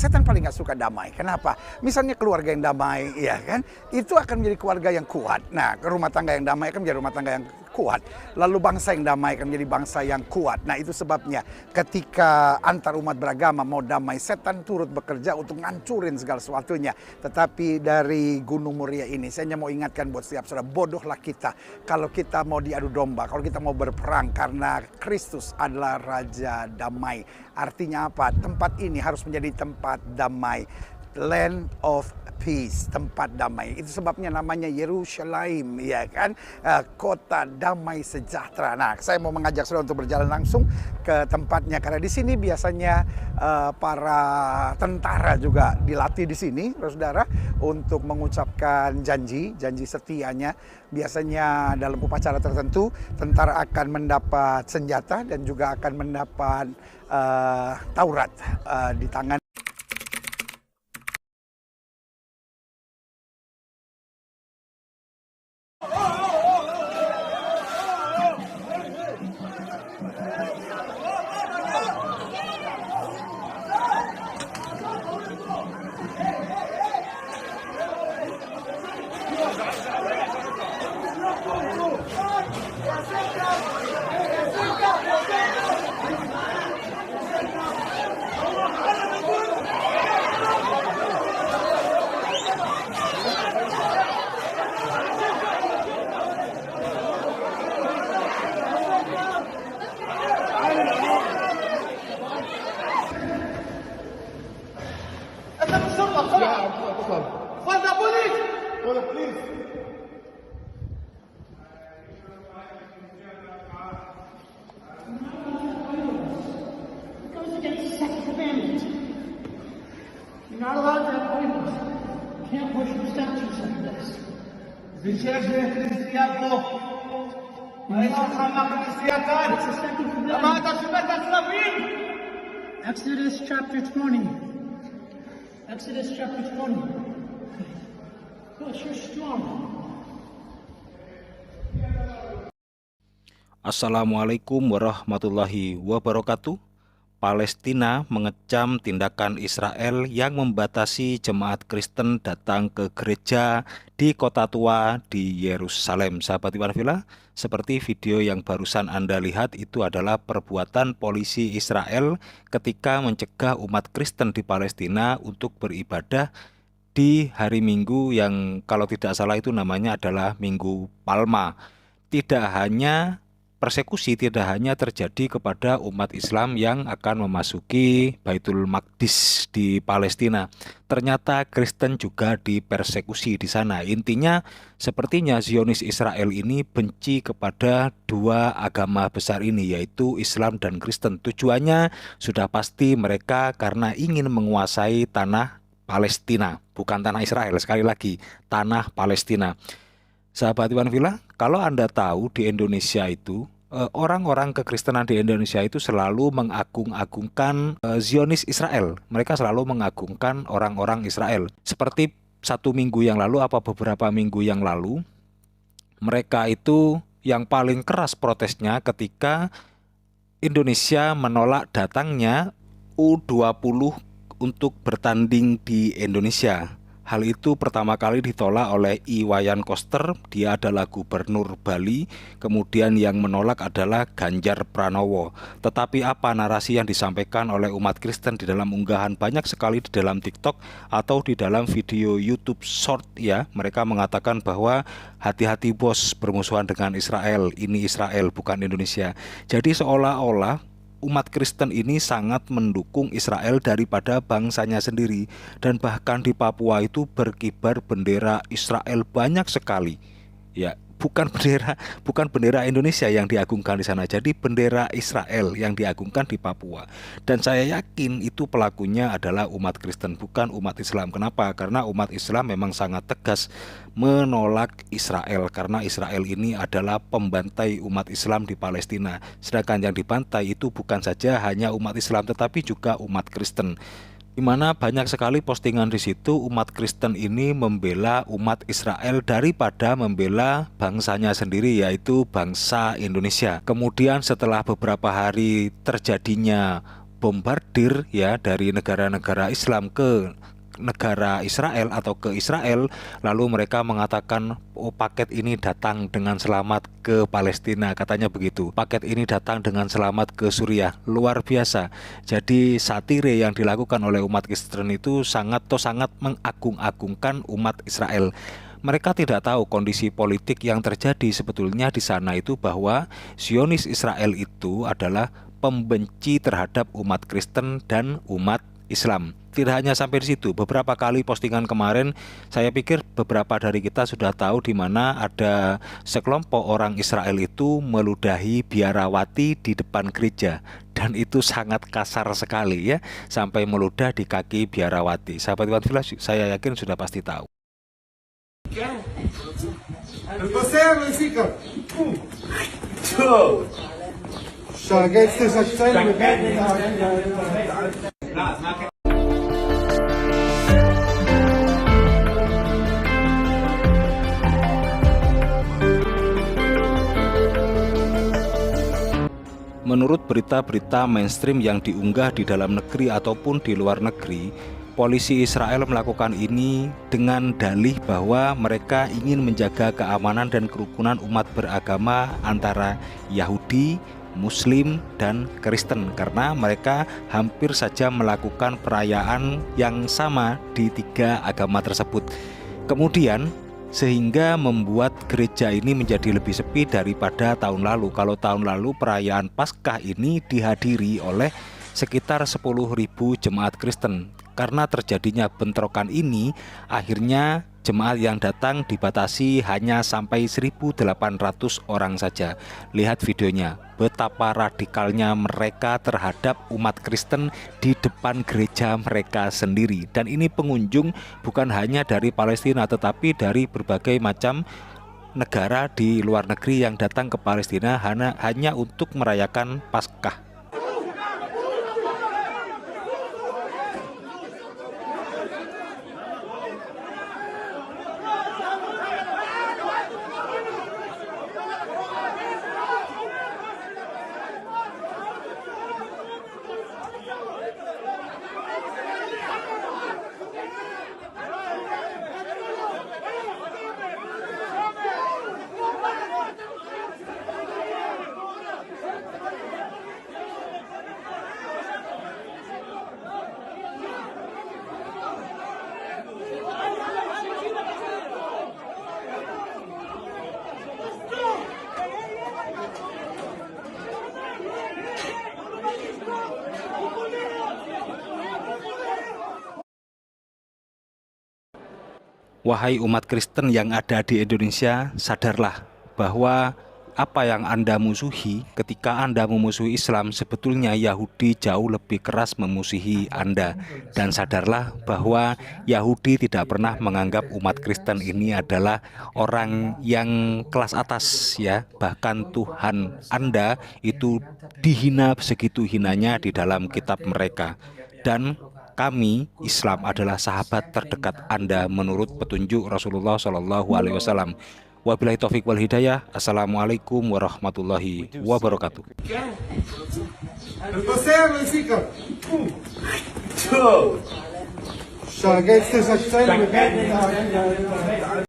setan paling nggak suka damai. Kenapa? Misalnya keluarga yang damai, ya kan, itu akan menjadi keluarga yang kuat. Nah, rumah tangga yang damai akan menjadi rumah tangga yang kuat. Lalu bangsa yang damai akan menjadi bangsa yang kuat. Nah, itu sebabnya ketika antar umat beragama mau damai, setan turut bekerja untuk ngancurin segala sesuatunya. Tetapi dari Gunung Muria ini, saya hanya mau ingatkan buat setiap saudara, bodohlah kita kalau kita mau diadu domba, kalau kita mau berperang, karena Kristus adalah Raja Damai. Artinya apa? Tempat ini harus menjadi tempat damai. Land of peace, tempat damai. Itu sebabnya namanya Yerusalem, ya kan? Kota damai sejahtera. Nah, saya mau mengajak saudara untuk berjalan langsung ke tempatnya, karena di sini biasanya para tentara juga dilatih di sini, saudara, untuk mengucapkan janji setianya. Biasanya dalam upacara tertentu, tentara akan mendapat senjata dan juga akan mendapat Taurat di tangan. Exodus chapter 20. Exodus chapter 20. Gosh, you're strong. Assalamualaikum warahmatullahi wabarakatuh. Palestina mengecam tindakan Israel yang membatasi jemaat Kristen datang ke gereja di kota tua di Yerusalem. Sahabat Iwan Villa, seperti video yang barusan Anda lihat, itu adalah perbuatan polisi Israel ketika mencegah umat Kristen di Palestina untuk beribadah di hari Minggu yang kalau tidak salah itu namanya adalah Minggu Palma. Persekusi tidak hanya terjadi kepada umat Islam yang akan memasuki Baitul Maqdis di Palestina. Ternyata Kristen juga dipersekusi di sana. Intinya sepertinya Zionis Israel ini benci kepada dua agama besar ini, yaitu Islam dan Kristen. Tujuannya sudah pasti mereka karena ingin menguasai tanah Palestina, bukan tanah Israel. Sekali lagi, tanah Palestina. Sahabat Iwan Villa, kalau Anda tahu di Indonesia itu, orang-orang kekristenan di Indonesia itu selalu mengagung-agungkan Zionis Israel. Mereka selalu mengagungkan orang-orang Israel. Seperti beberapa minggu yang lalu, mereka itu yang paling keras protesnya ketika Indonesia menolak datangnya U20 untuk bertanding di Indonesia. Hal itu pertama kali ditolak oleh Iwayan Koster, dia adalah gubernur Bali. Kemudian yang menolak adalah Ganjar Pranowo. Tetapi apa narasi yang disampaikan oleh umat Kristen di dalam unggahan banyak sekali di dalam TikTok atau di dalam video YouTube Short ya. Mereka mengatakan bahwa hati-hati bos, bermusuhan dengan Israel, ini Israel bukan Indonesia. Jadi seolah-olah umat Kristen ini sangat mendukung Israel daripada bangsanya sendiri, dan bahkan di Papua itu berkibar bendera Israel banyak sekali. Ya, bukan bendera Indonesia yang diagungkan di sana. Jadi bendera Israel yang diagungkan di Papua. Dan saya yakin itu pelakunya adalah umat Kristen, bukan umat Islam. Kenapa? Karena umat Islam memang sangat tegas menolak Israel, karena Israel ini adalah pembantai umat Islam di Palestina. Sedangkan yang dibantai itu bukan saja hanya umat Islam, tetapi juga umat Kristen. Di mana banyak sekali postingan di situ umat Kristen ini membela umat Israel daripada membela bangsanya sendiri, yaitu bangsa Indonesia. Kemudian setelah beberapa hari terjadinya bombardir ya dari negara-negara Islam ke negara Israel atau ke Israel, lalu mereka mengatakan, oh paket ini datang dengan selamat ke Palestina, katanya begitu. Paket ini datang dengan selamat ke Suriah. Luar biasa. Jadi satire yang dilakukan oleh umat Kristen itu sangat mengagung-agungkan umat Israel. Mereka tidak tahu kondisi politik yang terjadi sebetulnya di sana itu, bahwa Zionis Israel itu adalah pembenci terhadap umat Kristen dan umat Islam. Tidak hanya sampai di situ, beberapa kali postingan kemarin, saya pikir beberapa dari kita sudah tahu di mana ada sekelompok orang Israel itu meludahi biarawati di depan gereja, dan itu sangat kasar sekali ya, sampai meludah di kaki biarawati. Sahabat Iwan Fils, saya yakin sudah pasti tahu. Menurut berita-berita mainstream yang diunggah di dalam negeri ataupun di luar negeri, polisi Israel melakukan ini dengan dalih bahwa mereka ingin menjaga keamanan dan kerukunan umat beragama antara Yahudi, Muslim, dan Kristen, karena mereka hampir saja melakukan perayaan yang sama di tiga agama tersebut. Kemudian sehingga membuat gereja ini menjadi lebih sepi daripada tahun lalu. Kalau tahun lalu perayaan Paskah ini dihadiri oleh sekitar 10.000 jemaat Kristen. Karena terjadinya bentrokan ini, akhirnya jemaat yang datang dibatasi hanya sampai 1.800 orang saja. Lihat videonya, betapa radikalnya mereka terhadap umat Kristen di depan gereja mereka sendiri. Dan ini pengunjung bukan hanya dari Palestina, tetapi dari berbagai macam negara di luar negeri yang datang ke Palestina hanya untuk merayakan Paskah. Wahai umat Kristen yang ada di Indonesia, sadarlah bahwa apa yang Anda musuhi ketika Anda memusuhi Islam, sebetulnya Yahudi jauh lebih keras memusuhi Anda. Dan sadarlah bahwa Yahudi tidak pernah menganggap umat Kristen ini adalah orang yang kelas atas ya. Bahkan Tuhan Anda itu dihina segitu hinanya di dalam kitab mereka. Dan kami Islam adalah sahabat terdekat Anda menurut petunjuk Rasulullah SAW. Wabillahi taufiq wal hidayah. Assalamualaikum warahmatullahi wabarakatuh.